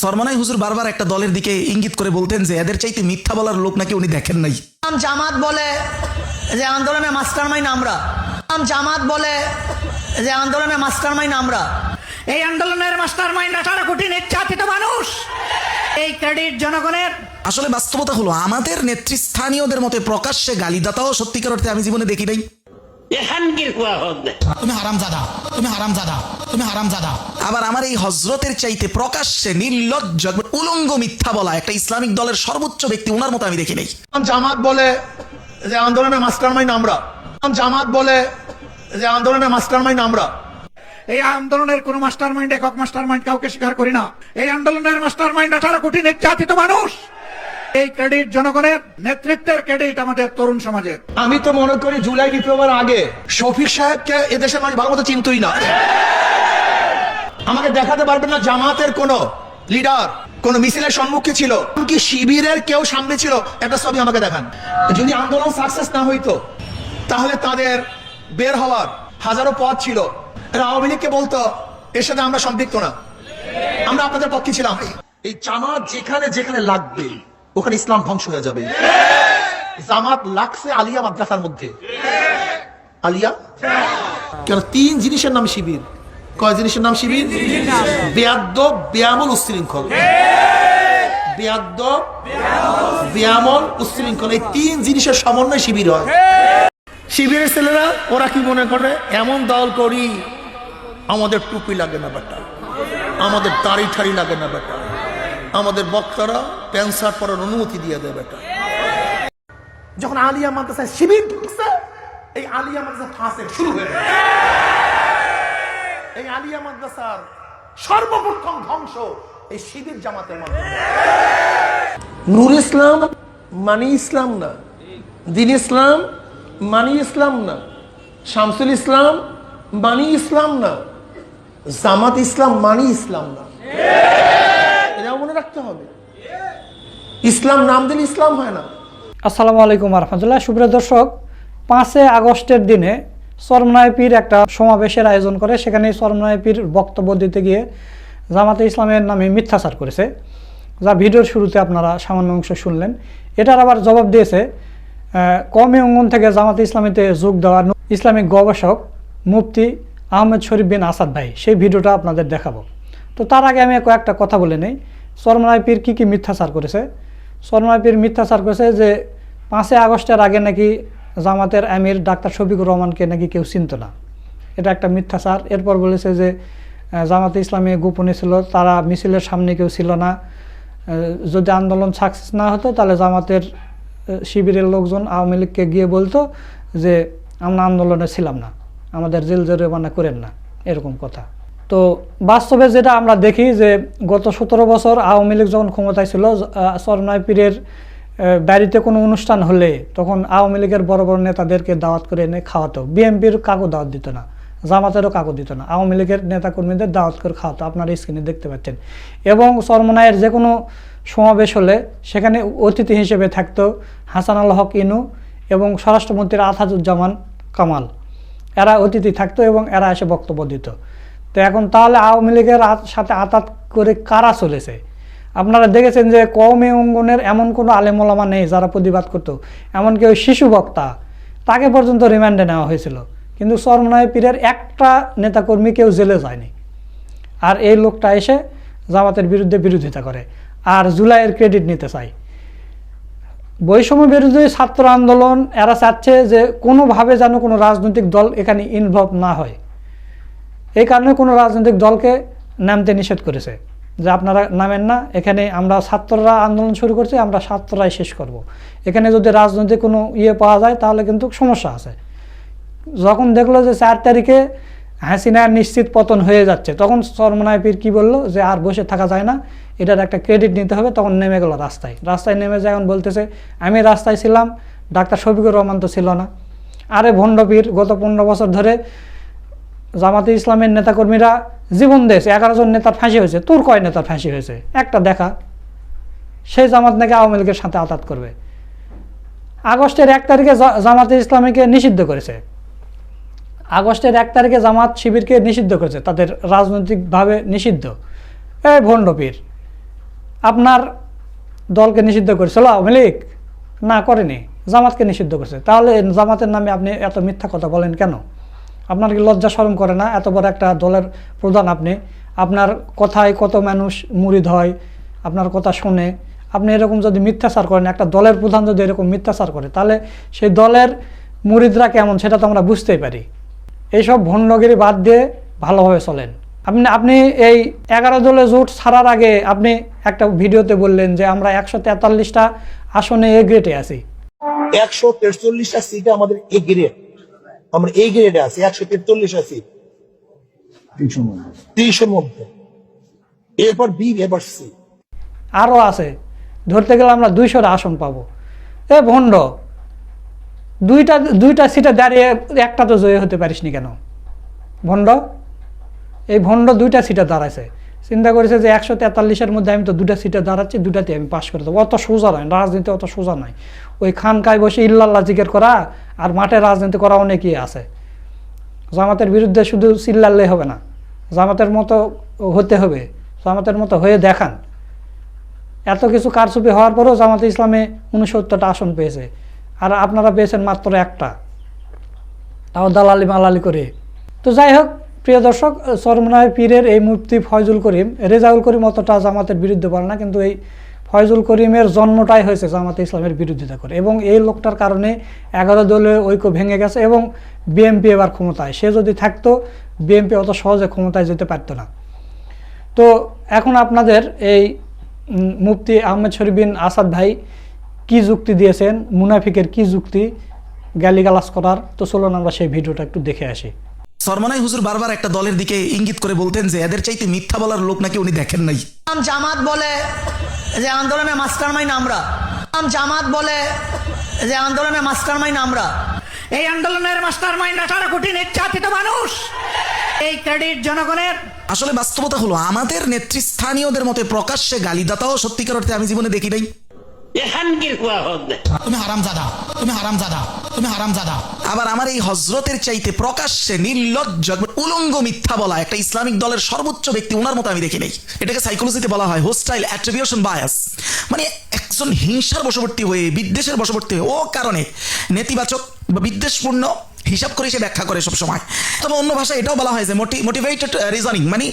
সরমনাই হুজুর বারবার একটা দলের দিকে ইঙ্গিত করে বলতেন যে এদের চাইতে মিথ্যা বলার লোক নাকি উনি দেখেন নাই। জামাত বলে যে আন্দোলনের মাস্টারমাইন্ড আমরা, জামাত বলে যে আন্দোলনের মাস্টারমাইন্ড আমরা। এই আন্দোলনের মাস্টারমাইন্ড 18 কোটি নির্যাতিত মানুষ, এই ক্রেডিট জনগণের। আসলে বাস্তবতা হলো আমাদের নেতৃস্থানীয়দের মতে প্রকাশ্যে গালিদাতাও সত্যিকার অর্থে আমি জীবনে দেখি নাই। তুমি হারামজাদা, তুমি হারামজাদা, তুমি হারামজাদা। আবার আমার এই হজরতের চাইতে প্রকাশ্যে নির্লজ্জ উলঙ্গ মিথ্যা বলা একটা ইসলামিক দলের সর্বোচ্চ ব্যক্তি ওনার মতো আমি দেখি নাই। জামাত বলে যে আন্দোলনের মাস্টারমাইন্ড আমরা, জামাত বলে যে আন্দোলনের মাস্টারমাইন্ড আমরা। এই আন্দোলনের কোন মাস্টারমাইন্ড, একক মাস্টারমাইন্ড কাউকে স্বীকার করি না। এই আন্দোলনের মাস্টারমাইন্ড 18 কোটি নির্যাতিত মানুষ, এই ক্রেডিট জনগণের, নেতৃত্বের ক্রেডিট আমাদের তরুণ সমাজের। আমি তো মনে করি জুলাই বিপ্লবের আগে শফিক সাহেবকে এদেশের মানুষ ভালো মতো চিনতই না। আমাকে দেখাতে পারবেন না জামাতের কোন লিডার কোন মিছিলের সম্মুখে ছিল, কি শিবিরের কেউ সামনে ছিল, একটা ছবি আমাকে দেখান। যদি আন্দোলন সাকসেস না হইতো তাহলে তাদের বের হওয়ার হাজারো পথ ছিল। এরা আওয়ামী লীগকে বলতো এর সাথে আমরা সম্পৃক্ত না, আমরা আপনাদের পক্ষে ছিলাম। এই জামাত যেখানে যেখানে লাগবে ওখানে ইসলাম ধ্বংস হয়ে যাবে। জামাত লাগছে আলিয়া মাদ্রাসার মধ্যে, আলিয়া কেন? 3 জিনিসের নাম শিবির। কয় জিনিসের নাম শিবির? বেয়াদ্দব, বেয়ামল, উচ্ছৃঙ্খল। বেয়াদ্দব, বেয়ামল, উচ্ছৃঙ্খল, এই 3 জিনিসের সমন্বয় শিবির হয়। শিবিরের ছেলেরা ওরা কি মনে করে, এমন দল করি আমাদের টুপি লাগে না বেটা, আমাদের দাড়ি ঠাড়ি লাগে না বেটা, আমাদের বক্তারা প্যান্ট শার্ট পরার অনুমতি দিয়ে দেয় বেটা। যখন আলিয়া মাদ্রাসায় শিবির ঢুকছে, এই আলিয়া মাদ্রাসা ফাঁসে শুরু হয়ে গেছে। এই আলিয়া মাদ্রাসার সর্বপ্রথম ধ্বংস এই শিবির জামাতের মাধ্যমে। নূর ইসলাম মানে ইসলাম না, দ্বীন ইসলাম মানে ইসলাম না, শামসুল ইসলাম মানে ইসলাম না, জামাত ইসলাম মানে ইসলাম না। এটা মনে রাখতে হবে। ইসলাম নাম দিলে ইসলাম হয় না। আসসালামু আলাইকুম রহমতুল্লাহ। সুপ্রিয় দর্শক, 5 আগস্টের দিনে চরমনাই পীর একটা সমাবেশের আয়োজন করে। সেখানে চরমনাই পীর বক্তব্য দিতে গিয়ে জামাতে ইসলামের নামে মিথ্যাচার করেছে, যা ভিডিওর শুরুতে আপনারা সামান্য অংশ শুনলেন। এটার আবার জবাব দিয়েছে কওমি অঙ্গন থেকে জামাতে ইসলামীতে যোগ দেওয়ার ইসলামিক গবেষক মুফতি আহমেদ শরীফ বিন আসাদ ভাই। সেই ভিডিওটা আপনাদের দেখাবো। তো তার আগে আমি কয়েকটা কথা বলে নেই। চরমনাই পীর কী কী মিথ্যাচার করেছে। চরমনাই পীর মিথ্যাচার করেছে যে 5 আগস্টের আগে নাকি জামাতের আমির ডাক্তার শফিকুর রহমানকে নাকি কেউ চিনত না, এটা একটা মিথ্যাচার। এরপর বলেছে যে জামাতে ইসলামী গোপনে ছিল, তারা মিছিলের সামনে কেউ ছিল না। যদি আন্দোলন সাকসেস না হতো তাহলে জামাতের শিবিরের লোকজন আওয়ামী লীগকে গিয়ে বলতো যে আমরা আন্দোলনে ছিলাম না, আমাদের জেল জরিমানা করেন না, এরকম কথা। তো বাস্তবে যেটা আমরা দেখি যে গত 17 বছর আওয়ামী লীগ যখন ক্ষমতায় ছিল, চরমনাই পীরের বাড়িতে কোনো অনুষ্ঠান হলে তখন আওয়ামী লীগের বড় বড় নেতাদেরকে দাওয়াত করে এনে খাওয়াতো। বিএনপির কাকও দাওয়াত দিত না, জামাতেরও কাকও দিত না, আওয়ামী লীগের নেতাকর্মীদের দাওয়াত করে খাওয়াতো। আপনারা স্ক্রিনে দেখতে পাচ্ছেন। এবং চরমনাইয়ের যে কোনো সমাবেশ হলে সেখানে অতিথি হিসেবে থাকতো হাসানুল হক ইনু এবং স্বরাষ্ট্রমন্ত্রী আসাদুজ্জামান কামাল। এরা অতিথি থাকতো এবং এরা এসে বক্তব্য দিত। তো এখন তাহলে আওয়ামী লীগের সাথে আতাত করে কারা চলেছে? আপনারা দেখেছেন যে কওমি অঙ্গনের এমন কোনো আলেম ওলামা নেই যারা প্রতিবাদ করতো। এমনকি ওই শিশু বক্তা, তাকে পর্যন্ত রিমান্ডে নেওয়া হয়েছিল, কিন্তু চরমনাই পীরের একটা নেতাকর্মী কেউ জেলে যায়নি। আর এই লোকটা এসে জামাতের বিরুদ্ধে বিরোধিতা করে আর জুলাইয়ের ক্রেডিট নিতে চায়। বৈষম্য বিরোধী ছাত্র আন্দোলন এরা চাচ্ছে যে কোনোভাবে যেন কোনো রাজনৈতিক দল এখানে ইনভলভ না হয়। এই কারণে কোনো রাজনৈতিক দলকে নামতে নিষেধ করেছে যে আপনারা নামেন না, এখানে আমরা ছাত্ররা আন্দোলন শুরু করছি, আমরা ছাত্ররাই শেষ করব। এখানে যদি রাজনৈতিক কোনো পাওয়া যায় তাহলে কিন্তু সমস্যা আছে। যখন দেখলো যে 4 তারিখে হাসিনার নিশ্চিত পতন হয়ে যাচ্ছে, তখন চরমনাই পীর কী বললো যে আর বসে থাকা যায় না, এটার একটা ক্রেডিট নিতে হবে। তখন নেমে গেল রাস্তায় নেমে যায়। এখন বলতেছে আমি রাস্তায় ছিলাম, ডাক্তার শফিকুর রহমান তো ছিল না। আরে ভণ্ড পীর, গত 15 বছর ধরে জামাতে ইসলামের নেতাকর্মীরা জীবন দিয়েছে, 11 জন নেতার ফাঁসি হয়েছে। তোর কয় নেতার ফাঁসি হয়েছে একটা দেখা? সেই জামাত নাকি আওয়ামী লীগের সাথে আতাত করবে। আগস্টের 1 তারিখে জামাতে ইসলামীকে নিষিদ্ধ করেছে। আগস্টের 1 তারিখে জামাত শিবিরকে নিষিদ্ধ করেছে, তাদের রাজনৈতিকভাবে নিষিদ্ধ। এই ভণ্ড পীর আপনার দলকে নিষিদ্ধ করেছিল আওয়ামী লীগ? না, করেনি, জামাতকে নিষিদ্ধ করছে। তাহলে জামাতের নামে আপনি এত মিথ্যা কথা বলেন কেন? আপনার কি লজ্জা শরম করে না? এত বড় একটা দলের প্রধান আপনি, আপনার কথায় কত মানুষ মুরিদ হয়, আপনার কথা শুনে। আপনি এরকম যদি মিথ্যাচার করেন, একটা দলের প্রধান যদি এরকম মিথ্যাচার করে, তাহলে সেই দলের মুরিদরা কেমন সেটা তো আমরা বুঝতেই পারি। এইসব ভণ্ডগিরি বাদ দিয়ে ভালোভাবে চলেন। আপনি এই 11 দলে জোট ছাড়ার আগে আপনি একটা ভিডিওতে বললেন যে আমরা 143টা আসনে এ গ্রেডে আছি। 143টা সিটে আমাদের এ গ্রেড, আমরা এই গ্রেডে আছি, 143টা সিট 300 মধ্যে, এরপর বি, এরপর সি, আরও আছে। ধরতে গেলে আমরা 200টা আসন পাবো। এ ভণ্ড, দুইটা সিটে দাঁড়িয়ে একটা তো জয়ী হতে পারিসনি কেন? ভণ্ড, এই ভণ্ড 2টা সিটে দাঁড়াইছে, চিন্তা করেছে যে 143-এর মধ্যে আমি তো 2টা সিটে দাঁড়াচ্ছি, 2টাতে আমি পাশ করে দেবো। অত সোজা নয়, রাজনীতি অত সোজা নয়। ওই খানকায় বসে ইল্লাল্লাহ জিকির করা আর মাঠে রাজনীতি করা অনেকই আছে। জামাতের বিরুদ্ধে শুধু চিল্লালে হবে না, জামাতের মতো হতে হবে, জামাতের মতো হয়ে দেখান। এত কিছু কারচুপি হওয়ার পরেও জামাতে ইসলামে 69টা আসন পেয়েছে, আর আপনারা পেয়েছেন মাত্র একটা, তাও দালালি মালালি করে। তো যাই হোক প্রিয় দর্শক, চরমনায় পীরের এই মুফতি ফয়জুল করিম, রেজাউল করিম অতটা জামাতের বিরুদ্ধে বলে না, কিন্তু এই ফয়জুল করিমের জন্মটাই হয়েছে জামাতে ইসলামের বিরোধিতা করে, এবং এই লোকটার কারণে 11 দলের ঐক্য ভেঙে গেছে এবং বিএনপি এবার ক্ষমতায়। সে যদি থাকতো বিএনপি অত সহজে ক্ষমতায় যেতে পারতো না। তো এখন আপনাদের এই মুফতি আহমেদ শরীফ বিন আসাদ ভাই কি যুক্তি দিয়েছেন, মুনাফিকের কি যুক্তি গালিগালাজ করার, তো চলুন আমরা সেই ভিডিওটা একটু দেখে আসি। সরমনাই হুজুর বারবার একটা দলের দিকে ইঙ্গিত করে বলতেন যে এদের চাইতে মিথ্যা বলার লোক নাকি উনি দেখেন নাই। জামাত বলে যে আন্দোলনের মাস্টারমাইন্ড আমরা, জামাত বলে যে আন্দোলনের মাস্টারমাইন্ড আমরা। এই আন্দোলনের মাস্টারমাইন্ড 18 কোটি নির্যাতিত মানুষ, এই ক্রেডিট জনগণের। আসলে বাস্তবতা হলো আমাদের নেতৃস্থানীয়দের মতে প্রকাশ্যে গালিদাতাও সত্যিকার অর্থে আমি জীবনে দেখি নাই। তুমি হারামজাদা, তুমি হারামজাদা, তুমি হারামজাদা। আবার আমার এই হজরতের চাইতে প্রকাশ্যে নির্লজ্জ উলঙ্গ মিথ্যা বলা একটা ইসলামিক দলের সর্বোচ্চ ব্যক্তি ওনার মতো আমি দেখি নাই। এটাকে সাইকোলজিতে বলা হয় হোস্টাইল অ্যাট্রিবিউশন বায়াস, মানে একজন হিংসার বশবর্তী হয়ে, বিদ্বেষের বশবর্তী হয়ে ও কারণে নেতিবাচক বা বিদ্বেষপূর্ণ হিসাব করে সে ব্যাখ্যা করে সব সময়। তবে অন্য ভাষায় এটাও বলা হয় যে মোটিভেটেড রিজনিং, মানে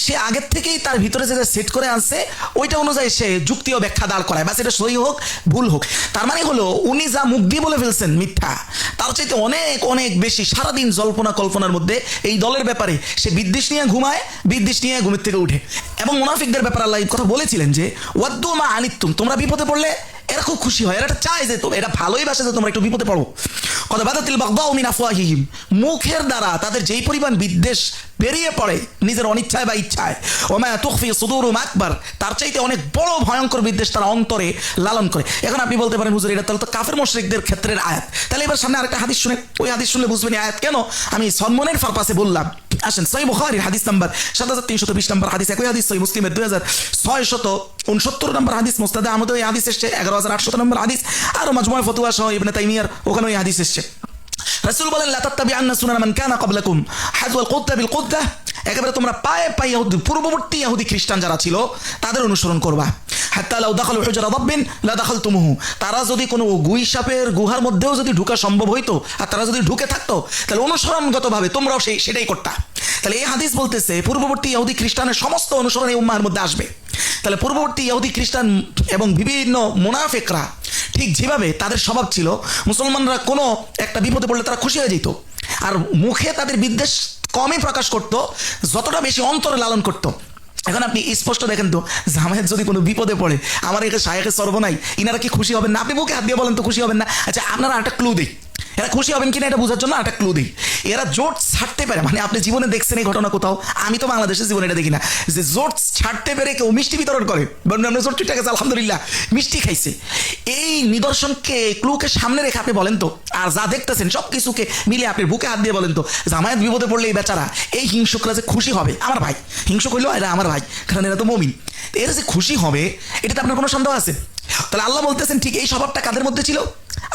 সে আগের থেকেই তার ভিতরে যেটা সেট করে আনছে ওইটা অনুযায়ী সে যুক্তি ও ব্যাখ্যা দাঁড় করায়, বা সেটা সহি হোক ভুল হোক। তার মানে হলো উনি যা মুখ দিয়ে বলে ফেলছেন মিথ্যা, তার চাইতে অনেক অনেক বেশি সারাদিন জল্পনা কল্পনার মধ্যে এই দলের ব্যাপারে সে বিদ্বেষ নিয়ে ঘুমায়, বিদ্বেষ নিয়ে ঘুমের থেকে উঠে। এবং মুনাফিকদের ব্যাপারে আল্লাহ এই কথা বলেছিলেন যে ওয়াদ্দু মা আনিতুম, তোমরা বিপদে পড়লে এরা খুব খুশি হয়, এরা চায় যে এরা ভালোই বাসে যে তোমরা একটু বিপদে পড়ো। কদ বাদাতিল বাগদাউ মিন আফওয়াহিহিম, মুখের দ্বারা তাদের যেই পরিমাণ বিদ্বেষ বেরিয়ে পড়ে নিজের অনিচ্ছায় বা ইচ্ছায়, ওমা তুখফি সুদুরুহুম আকবার, তার চাইতে অনেক বড় ভয়ঙ্কর বিদ্বেষ তারা অন্তরে লালন করে। এখন আপনি বলতে পারেন হুজুর এটা তাহলে তো কাফের মুশরিকদের ক্ষেত্রের আয়াত, তাহলে এবার সামনে আরেকটা হাদিস শুনে, ওই হাদিস শুনলে বুঝবেন আয়াত কেন আমি সম্মানের পারপাসে বললাম। আসেন সহিহ বুখারীর হাদিস নাম্বার 7320 নম্বর হাদিস, একই হাদিস সহিহ মুসলিমের 2669 নম্বর হাদিস, মুসনাদে আহমদে এই হাদিস এসেছে 11800 নম্বর হাদিস, আর মাজমুআ ফতোয়া সহ ইবনে তাইমিয়ার ওখানে এই হাদিস এসেছে। রাসূল বলেন লা তাত্তাবিআন্না সুনানা মান কানা ক্বাবলাকুম হাযওয়াল কুদ্দা বিল কুদ্দা, একেবারে তোমরা পায়ে পায়ে পূর্ববর্তী ইহুদি খ্রিস্টান যারা ছিল তাদের অনুসরণ করবা। হাত্তা লাউ দাখালু হুজরা রাব্বিন লা দাখালতুমুহু, তারা যদি কোনো গুই সাপের গুহার মধ্যেও যদি ঢোকা সম্ভব হইতো আর তারা যদি ঢুকে থাকতো তাহলে অনুসরণগতভাবে তোমরাও সেটাই করতা। তাহলে এই হাদিস বলতেছে পূর্ববর্তী ইহুদি খ্রিস্টানের সমস্ত অনুসরণ এই উম্মাহর মধ্যে আসবে। তাহলে পূর্ববর্তী ইহুদি খ্রিস্টান এবং বিভিন্ন মুনাফিকরা ঠিক যেভাবে তাদের স্বভাব ছিল, মুসলমানরা কোনো একটা বিপদে পড়লে তারা খুশি হয়ে যেত, আর মুখে তাদের বিদ্বেষ কমই প্রকাশ করত যতটা বেশি অন্তরে লালন করত। এখন আপনি স্পষ্ট দেখেন তো জামায়াত যদি কোনো বিপদে পড়ে, আমার এখানে শায়েখে সর্বনাই, ইনারা কি খুশি হবেন না? আপনি বুকে হাত দিয়ে বলেন তো খুশি হবেন না? আচ্ছা আপনারা একটা ক্লু দিই, এরা খুশি হবেন কিনা এটা বোঝার জন্য একটা ক্লু দিই। এরা জোট ছাড়তে পারে, মানে আপনি জীবনে দেখছেন এই ঘটনা কোথাও? আমি তো বাংলাদেশের জীবনে এটা দেখি না যে জোট ছাড়তে পেরে কেউ মিষ্টি বিতরণ করে, আমরা জোট ছুটে গেছে আলহামদুলিল্লাহ মিষ্টি খাইছে। এই নিদর্শনকে ক্লুকে সামনে রেখে আপনি বলেন তো, আর যা দেখতেছেন সব কিছুকে মিলে আপনি বুকে হাত দিয়ে বলেন তো জামায়াত বিপদে পড়লে এই বেচারা এই হিংসুকরা যে খুশি হবে, আমার ভাই হিংসুক হইলেও এরা আমার ভাই, কারণ এরা তো মুমিন, এরা যে খুশি হবে এটাতে আপনার কোনো সন্দেহ আছে? তাহলে আল্লাহ বলতেছেন ঠিক এই স্বভাবটা কাদের মধ্যে ছিল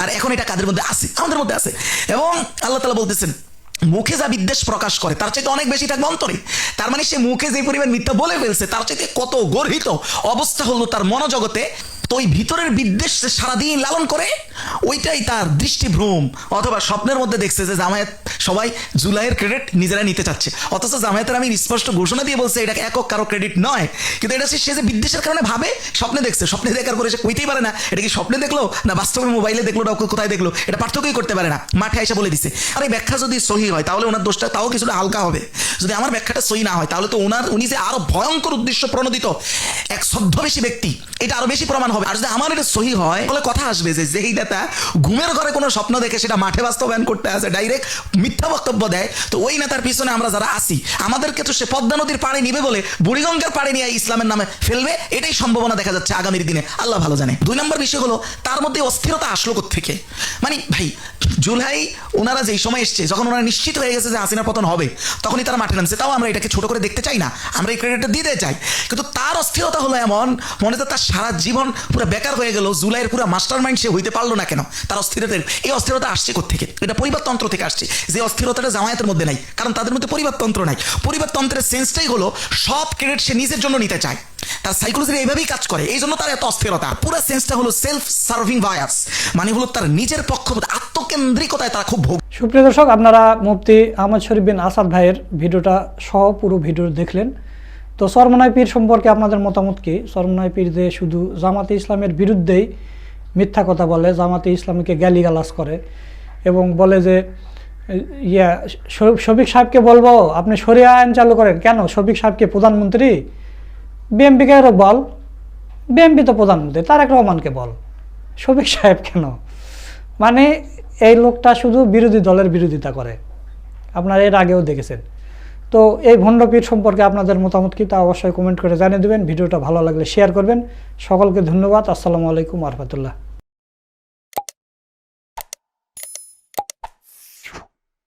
আর এখন এটা কাদের মধ্যে আছে? আমাদের মধ্যে আছে। এবং আল্লাহ তাআলা বলতেছেন মুখে যা বিদ্বেষ প্রকাশ করে তার চাইতে অনেক বেশি থাকবে অন্তরে। তার মানে সে মুখে যে পরিমাণ মিথ্যা বলে ফেলছে তার চাইতে কত গর্হিত অবস্থা হলো তার মনোজগতে। তো ওই ভিতরের বিদ্বেষ সে সারাদিন লালন করে, ওইটাই তার দৃষ্টিভ্রম। অথবা স্বপ্নের মধ্যে দেখছে যে জামায়াত সবাই জুলাইয়ের ক্রেডিট নিজেরা নিতে চাচ্ছে, অথচ জামায়াতের আমি স্পষ্ট ঘোষণা দিয়ে বলছে এটা একক কারো ক্রেডিট নয়, কিন্তু এটা সে যে বিদ্বেষের কারণে ভাবে স্বপ্নে দেখছে, স্বপ্নে দেখার পরে সে কইতেই পারে না এটা কি স্বপ্নে দেখলো না বাস্তবে মোবাইলে দেখলো না কোথায় দেখলো, এটা পার্থক্যই করতে পারে না। মাঠে এসে বলে দিছে। আর এই ব্যাখ্যা যদি সহি হয় তাহলে ওনার দোষটা তাও কিছুটা হালকা হবে। যদি আমার ব্যাখ্যাটা সহি না হয় তাহলে তো উনি যে আরো ভয়ঙ্কর উদ্দেশ্য প্রণোদিত এক ছদ্মবেশী ব্যক্তি এটা আরো বেশি প্রমাণ হবে। আর যদি আমার এটা সহি হয় তাহলে কথা আসবে যে যেই নেতা ঘুমের ঘরে কোনো স্বপ্ন দেখে সেটা মাঠে বাস্তবায়ন করতে আসে, ডাইরেক্ট মিথ্যা বক্তব্য দেয়, তো ওই নেতার পিছনে আমরা যারা আসি আমাদেরকে তো সে পদ্মা নদীর পাড়ে নিবে বলে বুড়িগঙ্গার পাড়ে নিয়ে ইসলামের নামে ফেলবে, এটাই সম্ভাবনা দেখা যাচ্ছে আগামীর দিনে, আল্লাহ ভালো জানে। 2 নম্বর বিষয় হলো তার মধ্যে অস্থিরতা আসলো থেকে। মানে ভাই জুলাই ওনারা যেই সময় এসছে যখন ওনারা নিশ্চিত হয়ে গেছে যে হাসিনার পতন হবে তখনই তারা মাঠে নামছে। তাও আমরা এটাকে ছোট করে দেখতে চাই না, আমরা এই ক্রেডিটটা দিতে চাই, কিন্তু তার অস্থিরতা হলো এমন মনে তো তার সারা জীবন পুরো বেকার হয়ে গেল, জুলাইয়ের পুরো মাস্টার মাইন্ড সে হইতে পারলো না কেন, তার অস্থিরতার এই অস্থিরতা আসছে থেকে? এটা পরিবারতন্ত্র থেকে আসছে, যে অস্থিরতাটা জামায়াতের মধ্যে নাই, কারণ তাদের মধ্যে পরিবারতন্ত্র নাই। পরিবারতন্ত্রের সেন্সটাই হলো সব ক্রেডিট সে নিজের জন্য নিতে চায়, তার সাইকোলজি এইভাবেই কাজ করে, এই জন্য তার এত অস্থিরতা। পুরো সেন্সটা হলো সেলফ সার্ভিং বায়াস, মানে হলো তার নিজের পক্ষ আত্মকেন্দ্রিকতায় তারা খুব ভোগ। সুপ্রিয় দর্শক, আপনারা মুফতি আহমদ শরীফ বিন আসাদ ভাইয়ের ভিডিওটা সহ পুরো ভিডিও দেখলেন। তো চরমনাই পীর সম্পর্কে আপনাদের মতামত কি? চরমনাই পীর যে শুধু জামাতে ইসলামের বিরুদ্ধেই মিথ্যা কথা বলে, জামাতে ইসলামীকে গালিগালাজ করে এবং বলে যে শফিক সাহেবকে বলবো আপনি শরিয়া আইন চালু করেন। কেন? শফিক সাহেবকে প্রধানমন্ত্রী? বিএমপিকে বল, বিএমপি তো প্রধানমন্ত্রী, তারেক রহমানকে বল, শফিক সাহেব কেন? মানে এই লোকটা শুধু বিরোধী দলের বিরোধিতা করে, আপনারা এর আগেও দেখেছেন। তো এই ভণ্ডপীর সম্পর্কে আপনাদের মতামত কি তা অবশ্যই কমেন্ট করে জানিয়ে দেবেন। ভিডিওটা ভালো লাগলে শেয়ার করবেন। সকলকে ধন্যবাদ। আসসালামু আলাইকুম ওয়া রাহমাতুল্লাহ।